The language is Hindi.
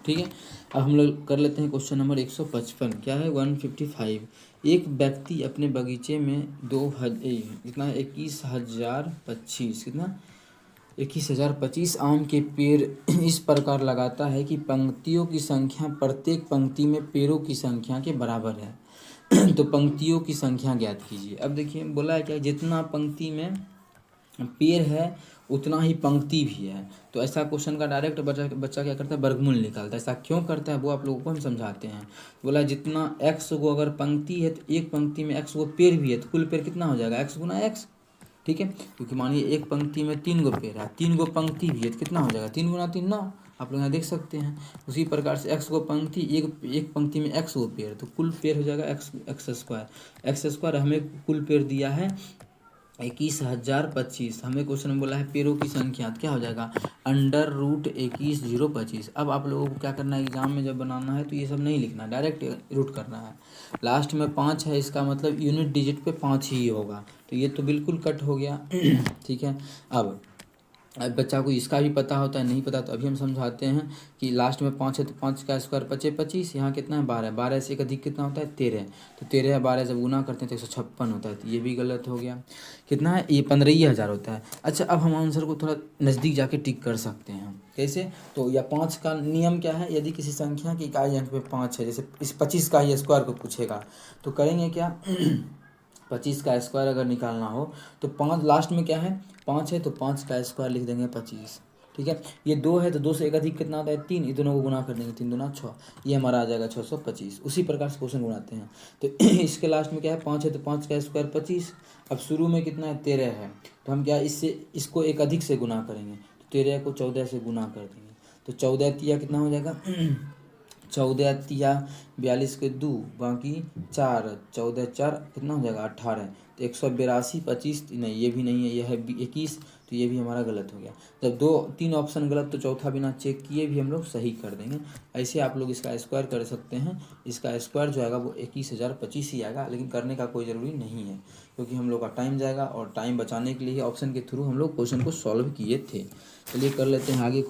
ठीक है। अब हम लोग कर लेते हैं क्वेश्चन नंबर 155। क्या है 155। एक व्यक्ति अपने बगीचे में कितना 21,025 कितना 21,025 आम के पेड़ इस प्रकार लगाता है कि पंक्तियों की संख्या प्रत्येक पंक्ति में पेड़ों की संख्या के बराबर है। तो पंक्तियों की संख्या ज्ञात कीजिए। अब देखिए बोला है क्या, जितना पंक्ति में पेड़ है उतना ही पंक्ति भी है। तो ऐसा क्वेश्चन का डायरेक्ट बच्चा क्या करता है, वर्गमूल निकालता है। ऐसा क्यों करता है वो आप लोगों को हम समझाते हैं। बोला जितना x को अगर पंक्ति है तो एक पंक्ति में x को पेड़ भी है तो कुल पेड़ कितना हो जाएगा, x गुना x। ठीक है, क्योंकि मानिए एक पंक्ति में 3 गो पेड़ है, 3 गो पंक्ति भी है तो कितना हो जाएगा, 3 गुना 3 9। आप लोग यहाँ देख सकते हैं। उसी प्रकार से x को पंक्ति एक पंक्ति में x गो पेड़ तो कुल पेड़ हो जाएगा एक्स स्क्वायर। हमें कुल पेड़ दिया है 21,025। हमें क्वेश्चन में बोला है पेड़ों की संख्या, तो क्या हो जाएगा √21,025। अब आप लोगों को क्या करना है, एग्जाम में जब बनाना है तो ये सब नहीं लिखना, डायरेक्ट रूट करना है। लास्ट में 5 है, इसका मतलब यूनिट डिजिट पे 5 ही होगा, तो ये तो बिल्कुल कट हो गया। ठीक है। अब बच्चा को इसका भी पता होता है, नहीं पता तो अभी हम समझाते हैं कि लास्ट में 5 है तो 5 का स्क्वायर 25 25, यहाँ कितना है 12, 12 से एक अधिक कितना होता है 13, तो 13 या 12 जब गुना करते हैं तो 156 होता है, तो ये भी गलत हो गया। कितना है ये 15,000 होता है। अच्छा, अब हम आंसर को थोड़ा नज़दीक जाके टिक कर सकते हैं। कैसे, तो या 5 का नियम क्या है, यदि किसी संख्या की इकाई अंक पे 5 है, जैसे इस 25 का ही स्क्वायर को पूछेगा तो करेंगे क्या 25 का स्क्वायर अगर निकालना हो तो 5 लास्ट में क्या है 5 है तो 5 का स्क्वायर लिख देंगे 25। ठीक है, ये 2 है तो 2 से एक अधिक कितना होता है 3, इन दोनों को गुना कर देंगे 3 दूना 6, ये हमारा आ जाएगा 625। उसी प्रकार से क्वेश्चन बनाते हैं। तो इसके लास्ट में क्या है 5 है तो 5 का स्क्वायर 25। अब शुरू में कितना है 13 है तो हम क्या इसको एक अधिक से गुना करेंगे, तो 13 को 14 से गुना कर देंगे, तो 14 तिया कितना हो जाएगा 14 तिया 42 के 2 बाकी 4, 14 4 कितना हो जाएगा 18, तो 182 25 नहीं, ये भी नहीं है, यह है 21, तो ये भी हमारा गलत हो गया। जब 2-3 ऑप्शन गलत तो चौथा बिना चेक किए भी हम लोग सही कर देंगे। ऐसे आप लोग इसका स्क्वायर कर सकते हैं। इसका स्क्वायर जो आएगा वो 21,025 ही आएगा, लेकिन करने का कोई ज़रूरी नहीं है क्योंकि हम लोग का टाइम जाएगा, और टाइम बचाने के लिए ऑप्शन के थ्रू हम लोग क्वेश्चन को सॉल्व किए थे। चलिए कर लेते हैं आगे।